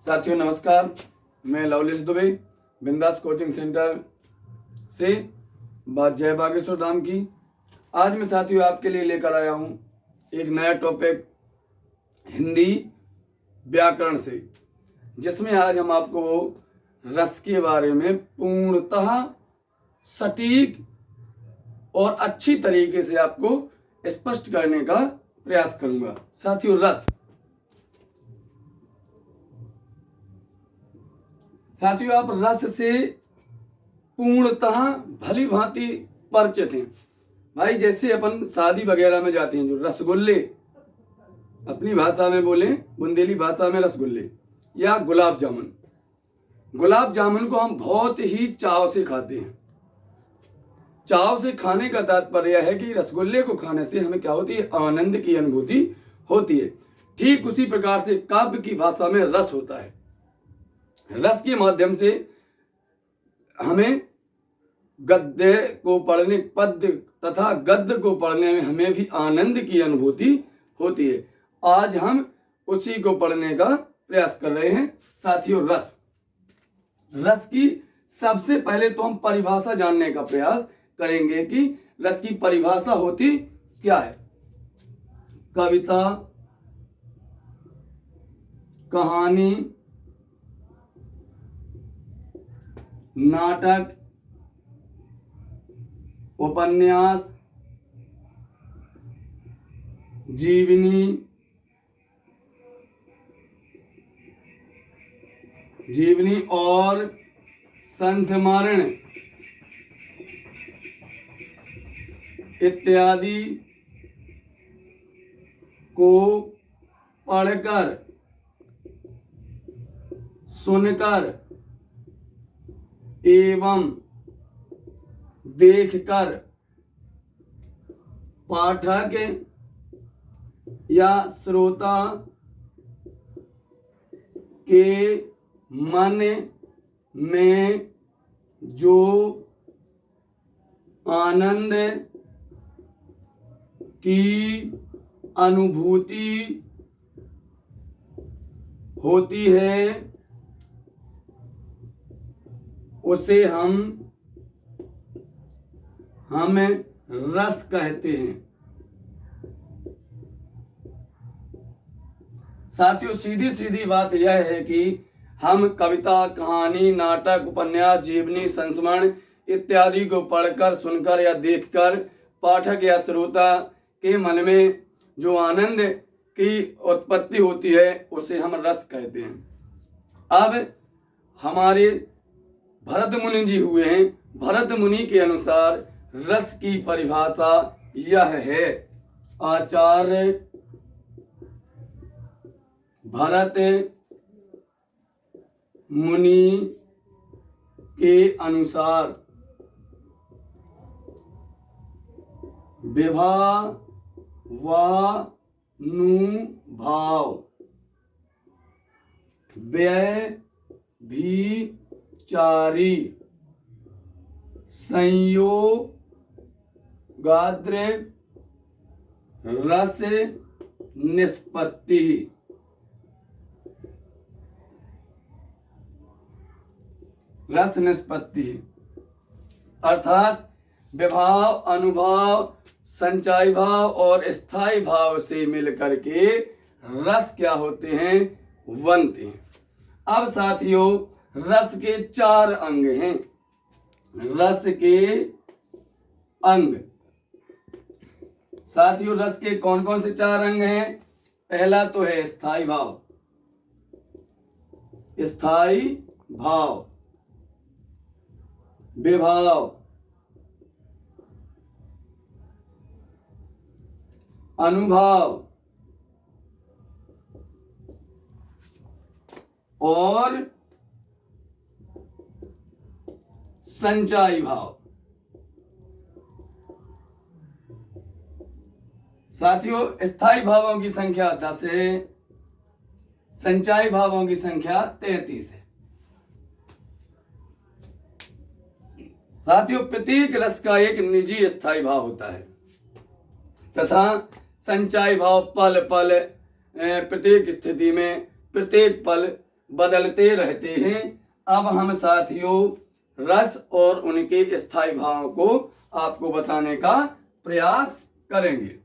साथियों नमस्कार, मैं लवलेश दुबे बिंदास कोचिंग सेंटर से बात जय बागेश्वर धाम की। आज मैं साथियों आपके लिए लेकर आया हूँ एक नया टॉपिक हिंदी व्याकरण से, जिसमें आज हम आपको रस के बारे में पूर्णतः सटीक और अच्छी तरीके से आपको स्पष्ट करने का प्रयास करूंगा। साथियों आप रस से पूर्णतः भली भांति परिचित हैं। भाई जैसे अपन शादी वगैरह में जाते हैं, जो रसगुल्ले, अपनी भाषा में बोले बुंदेली भाषा में रसगुल्ले या गुलाब जामुन को हम बहुत ही चाव से खाते हैं। चाव से खाने का तात्पर्य है कि रसगुल्ले को खाने से हमें क्या होती है, आनंद की अनुभूति होती है। ठीक उसी प्रकार से काव्य की भाषा में रस होता है। रस के माध्यम से हमें गद्य को पढ़ने, पद्य तथा गद्य को पढ़ने में हमें भी आनंद की अनुभूति होती है। आज हम उसी को पढ़ने का प्रयास कर रहे हैं। साथियों रस की सबसे पहले तो हम परिभाषा जानने का प्रयास करेंगे कि रस की परिभाषा होती क्या है। कविता, कहानी, नाटक, उपन्यास, जीवनी और संस्मरण इत्यादि को पढ़कर, सुनकर एवं देखकर पाठक या श्रोता के मन में जो आनंद की अनुभूति होती है उसे हम रस कहते हैं। साथियों सीधी सीधी बात यह है कि हम कविता, कहानी, नाटक, उपन्यास, जीवनी, संस्मरण इत्यादि को पढ़कर, सुनकर या देखकर पाठक या श्रोता के मन में जो आनंद की उत्पत्ति होती है उसे हम रस कहते हैं। अब हमारे भरत मुनि जी हुए हैं। भरत मुनि के अनुसार रस की परिभाषा यह है। आचार्य भरत मुनि के अनुसार विभावानुभाव, व्यभिचारी, संयोगाद्र रस निष्पत्ति। रस निष्पत्ति अर्थात विभाव, अनुभव, संचय भाव और स्थायी भाव से मिलकर के रस क्या होते हैं, बनते हैं। अब साथियों रस के 4 अंग हैं। रस के अंग, साथियों रस के कौन कौन से 4 अंग हैं। पहला तो है स्थायी भाव। स्थायी भाव, विभाव, अनुभव और संचय भाव। साथियों स्थायी भावों की संख्या 10 है, संचय भावों की संख्या 33 है। साथियों प्रत्येक रस का एक निजी स्थायी भाव होता है तथा संचय भाव पल पल प्रत्येक स्थिति में प्रत्येक पल बदलते रहते हैं। अब हम साथियों रस और उनके स्थायी भावों को आपको बताने का प्रयास करेंगे।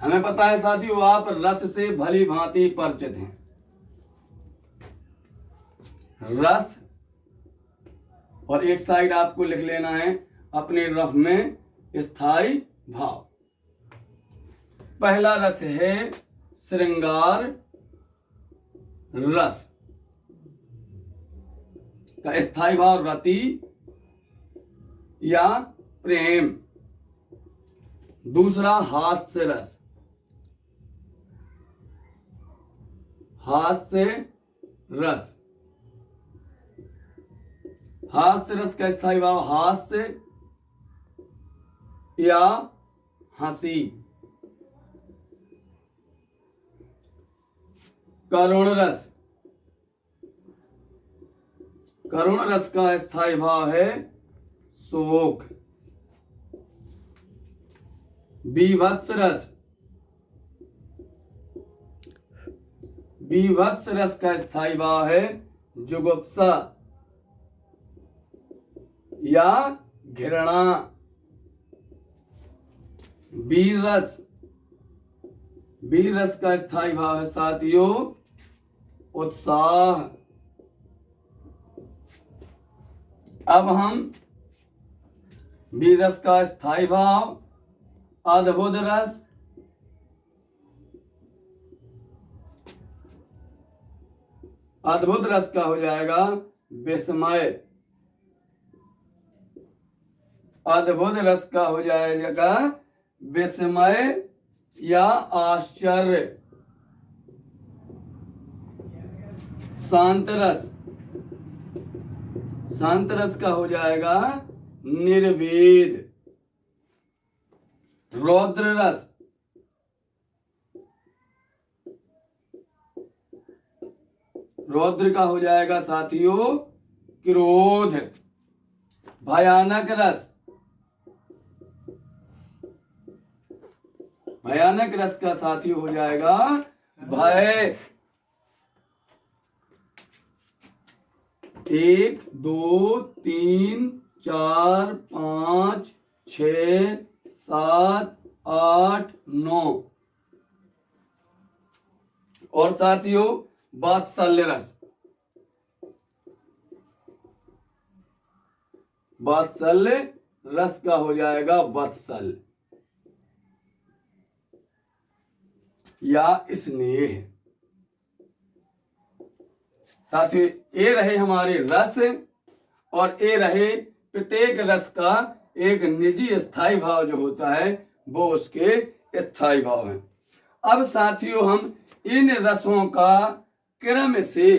हमें पता है साथियों आप रस से भली भांति परिचित हैं। रस, और एक साइड आपको लिख लेना है अपने रफ में स्थायी भाव। पहला रस है श्रृंगार रस का स्थायी भाव रति या प्रेम। दूसरा हास्य रस, हास्य रस, हास्य रस का स्थायी भाव हास्य या हंसी। करुण रस, करुण रस का स्थायी भाव है शोक। बीभत्स रस, बीभत्स रस का स्थायी भाव है जुगुप्सा या घृणा। वीर रस, वीर रस का स्थायी भाव है साथियों उत्साह। अब हम वीर रस का स्थायी भाव अद्भुत रस, अद्भुत रस का हो जाएगा विस्मय। अद्भुत रस का हो जाएगा विस्मय या आश्चर्य। शांत रस, शांत रस का हो जाएगा निर्वेद। रौद्र रस, रौद्र का हो जाएगा साथियों क्रोध। भयानक रस, भयानक रस का साथियों हो जाएगा भय। 1 2 3 4 5 6 7 8 9। और साथियों वात्सल्य रस, वात्सल्य रस का हो जाएगा वत्सल या स्नेह। साथियों ये रहे हमारे रस, और ये रहे प्रत्येक रस का एक निजी स्थायी भाव जो होता है वो उसके स्थायी भाव है। अब साथियों हम इन रसों का क्रम से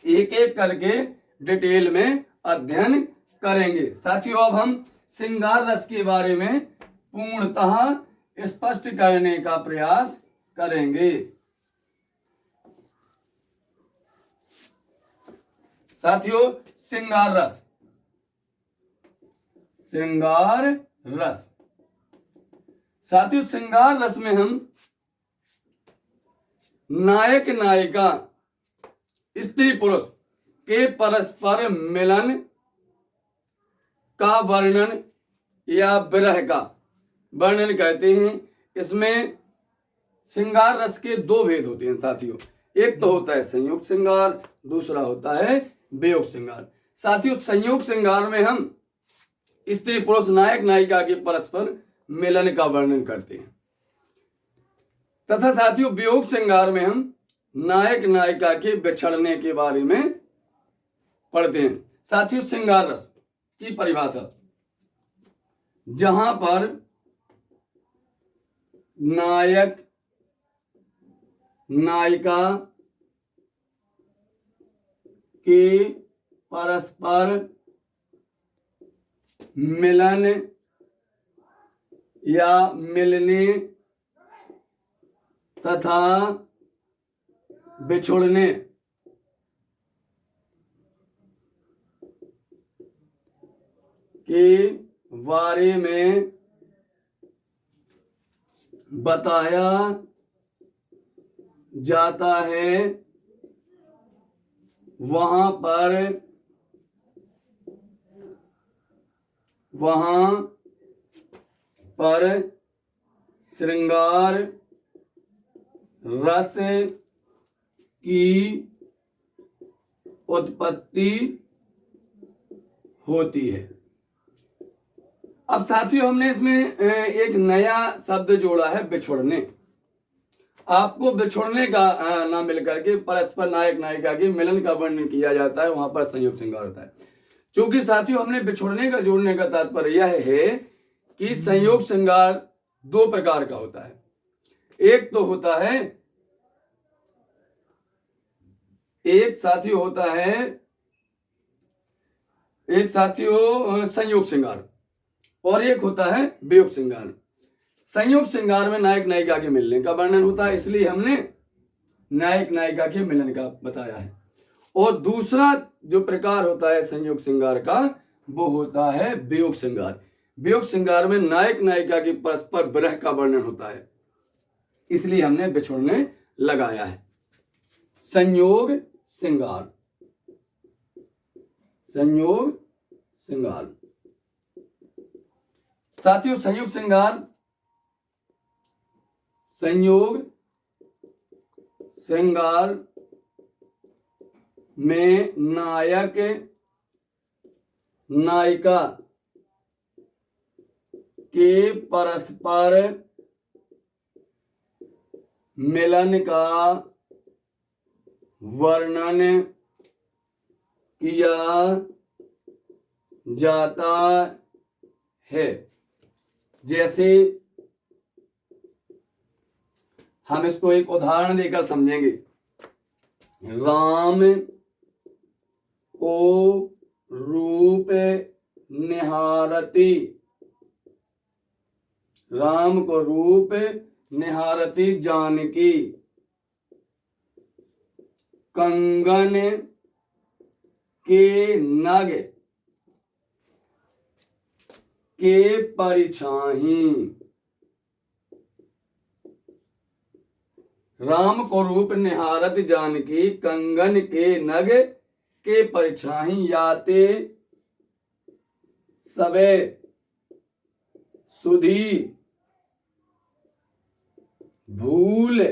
एक एक करके डिटेल में अध्ययन करेंगे। साथियों अब हम श्रृंगार रस के बारे में पूर्णतः स्पष्ट करने का प्रयास करेंगे। साथियों श्रृंगार रस, श्रृंगार रस, साथियों श्रृंगार रस में हम नायक नायिका स्त्री पुरुष के परस्पर मिलन का वर्णन या विरह का वर्णन कहते हैं। इसमें श्रृंगार रस के दो भेद होते हैं साथियों। एक तो होता है संयोग श्रृंगार, दूसरा होता है वियोग श्रृंगार। साथियों संयोग श्रृंगार में हम स्त्री पुरुष नायक नायिका के परस्पर मिलन का वर्णन करते हैं, तथा साथियों वियोग श्रृंगार में हम नायक नायिका के बिछड़ने के बारे में पढ़ते हैं। साथियों श्रृंगार रस की परिभाषा, जहां पर नायक नायिका के परस्पर मिलन या मिलने तथा बिछुड़ने के बारे में बताया जाता है वहां पर श्रृंगार रस की उत्पत्ति होती है। अब साथियों हमने इसमें एक नया शब्द जोड़ा है, बिछुड़ने। आपको बिछुड़ने का ना मिलकर के परस्पर नायक नायिका के मिलन का वर्णन किया जाता है, वहां पर संयोग श्रृंगार होता है। क्योंकि साथियों हमने बिछुड़ने का जोड़ने का तात्पर्य यह है कि संयोग श्रृंगार दो प्रकार का होता है। एक तो होता है, एक साथियों संयोग श्रृंगार और एक होता है वियोग श्रृंगार। संयोग श्रृंगार में नायक नायिका के मिलने का वर्णन होता है, इसलिए हमने नायक नायिका के मिलन का बताया है। और दूसरा जो प्रकार होता है संयोग श्रृंगार का, वो होता है वियोग श्रृंगार। वियोग श्रृंगार में नायक नायिका की परस्पर विरह का वर्णन होता है, इसलिए हमने बिछुड़ने लगाया है। संयोग श्रृंगार, संयोग श्रृंगार। साथियों संयोग श्रृंगार में नायक नायिका के परस्पर मिलन का वर्णन किया जाता है। जैसे हम इसको एक उदाहरण देकर समझेंगे। राम को रूप निहारती, राम को रूप निहारती जानकी कंगन के नग के परिछाही। राम को रूप निहारत जानकी कंगन के नग के परिछाही। याते सबे सुधी भूल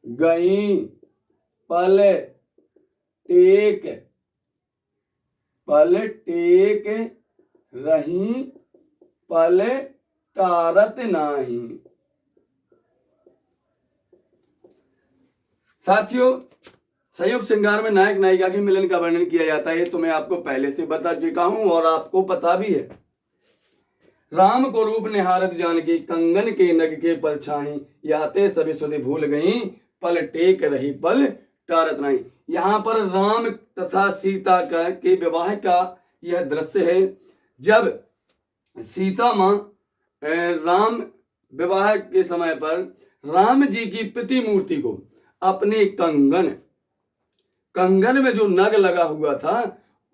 गई पल टेक रही पल टारत नाही। साथियों संयोग श्रृंगार में नायक नायिका के मिलन का वर्णन किया जाता है, तो मैं आपको पहले से बता चुका हूं और आपको पता भी है। राम को रूप निहारत जानकी कंगन के नग के परछाई। याते सभी सुधि भूल गई पल टेक रही पल टारत नहीं। यहाँ पर राम तथा सीता के विवाह का यह दृश्य है। जब सीता माँ राम विवाह के समय पर राम जी की प्रतिमूर्ति को अपने कंगन में जो नग लगा हुआ था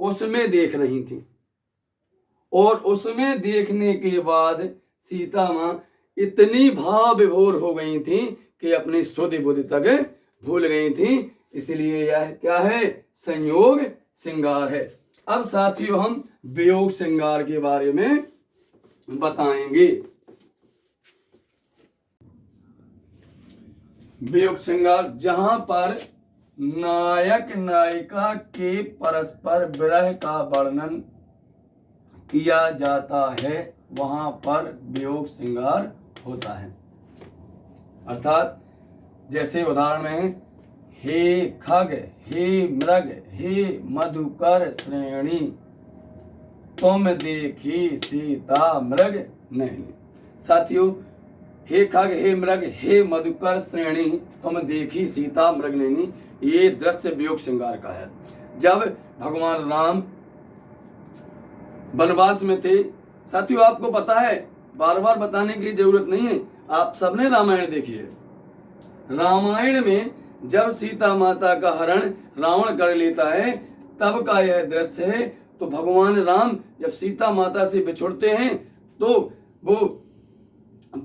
उसमें देख रही थी, और उसमें देखने के बाद सीता माँ इतनी भाव विभोर हो गई थी कि अपनी सुधि बुद्धि तक भूल गई थी। इसलिए यह क्या है, संयोग श्रृंगार है। अब साथियों हम वियोग श्रृंगार के बारे में बताएंगे। वियोग श्रृंगार जहां पर नायक नायिका के परस्पर विरह का वर्णन किया जाता है, वहां पर वियोग श्रृंगार होता है। अर्थात जैसे उदाहरण में हे खग हे मृग हे मधुकर श्रेणी तुम देखी सीता मृग नहीं। साथियों हे खग हे मृग हे मधुकर श्रेणी तुम देखी सीता मृग नहीं, ये दृश्य वियोग श्रृंगार का है। जब भगवान राम वनवास में थे, साथियों आपको पता है, बार बार बताने की जरूरत नहीं है, आप सबने रामायण देखी है। रामायण में जब सीता माता का हरण रावण कर लेता है तब का यह दृश्य है। तो भगवान राम जब सीता माता से बिछुड़ते हैं तो वो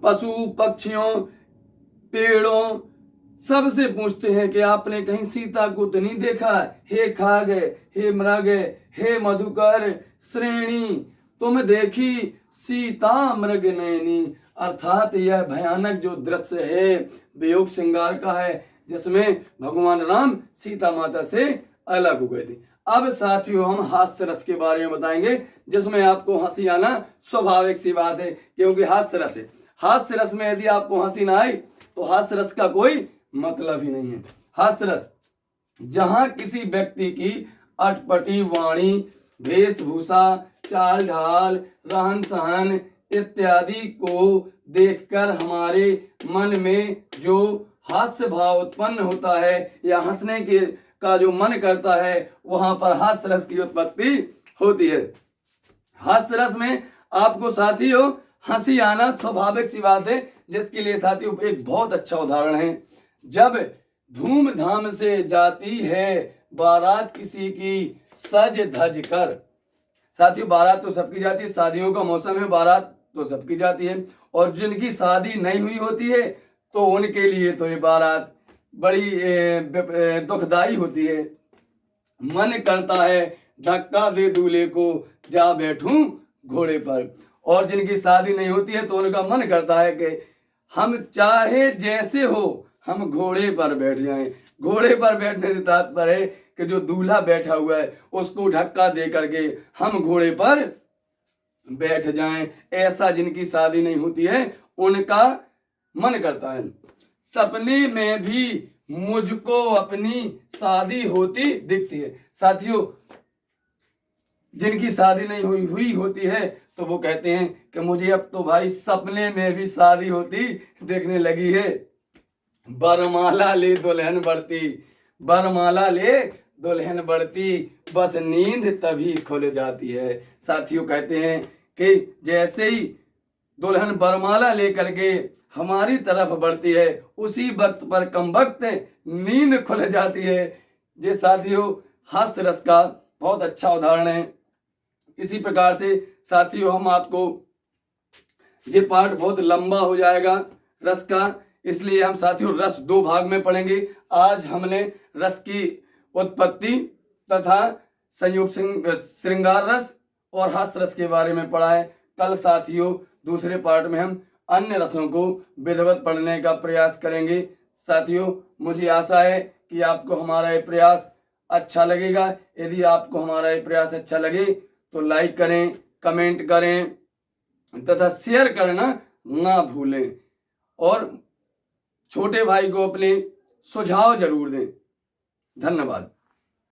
पशु पक्षियों पेड़ों सबसे पूछते हैं कि आपने कहीं सीता को तो नहीं देखा। हे खाग, हे मृग, हे मधुकर श्रेणी, तुम देखी सीता मृग नैनी। अर्थात यह भयानक जो दृश्य है वियोग श्रृंगार का है, जिसमें भगवान राम सीता माता से अलग हो गए थे। अब साथियों हम हास्य रस के बारे में बताएंगे, जिसमें आपको हंसी आना स्वाभाविक सी बात है, क्योंकि हास्य रस है। हास्य रस में यदि आपको हंसी ना आए तो हास्य रस का कोई मतलब ही नहीं है। हास्य रस जहां किसी व्यक्ति की अटपटी वाणी, वेशभूषा, चाल ढाल, रहन सहन इत्यादि को देखकर हमारे मन में जो हास्य भाव उत्पन्न होता है या हंसने के का जो मन करता है, वहां पर हास्य रस की उत्पत्ति होती है। हास्य रस में आपको साथियों हंसी आना स्वाभाविक सी बात है, जिसके लिए साथियों एक बहुत अच्छा उदाहरण है। जब धूमधाम से जाती है बारात किसी की सज धज कर। साथियों बारात तो सबकी जाती है, शादियों का मौसम है, बारात तो सबकी जाती है। और जिनकी शादी नहीं हुई होती है तो उनके लिए तो ये बारात बड़ी दुखदाई होती है। मन करता है धक्का दे दूल्हे को, जा बैठूं घोड़े पर। और जिनकी शादी नहीं होती है तो उनका मन करता है कि हम चाहे जैसे हो हम घोड़े पर बैठ जाएं। घोड़े पर बैठने से तात्पर्य है कि जो दूल्हा बैठा हुआ है उसको धक्का दे करके हम घोड़े पर बैठ जाएं। ऐसा जिनकी शादी नहीं होती है उनका मन करता है। सपने में भी मुझको अपनी शादी होती दिखती है। साथियों जिनकी शादी नहीं हुई होती है तो वो कहते हैं कि मुझे अब तो भाई सपने में भी शादी होती दिखने लगी है। बरमाला ले दुल्हन बढ़ती, बरमाला ले दुल्हन बढ़ती, बस नींद तभी खुल जाती है। साथियों कहते हैं कि जैसे ही दुल्हन बरमाला लेकर के हमारी तरफ बढ़ती है उसी वक्त पर कम वक्त नींद खुल जाती है। ये साथियों हास्य रस का बहुत अच्छा उदाहरण है। इसी प्रकार से साथियों हम आपको ये पार्ट बहुत लंबा हो जाएगा रस का, इसलिए हम साथियों रस 2 भाग में पढ़ेंगे। आज हमने रस की उत्पत्ति तथा संयोग श्रृंगार रस और हास्य रस के बारे में पढ़ा है। कल साथियों दूसरे पार्ट में हम अन्य रसों को विधिवत पढ़ने का प्रयास करेंगे। साथियों मुझे आशा है कि आपको हमारा ये प्रयास अच्छा लगेगा। यदि आपको हमारा ये प्रयास अच्छा लगे तो लाइक करें, कमेंट करें तथा शेयर करना ना भूलें, और छोटे भाई को अपने सुझाव जरूर दें। धन्यवाद।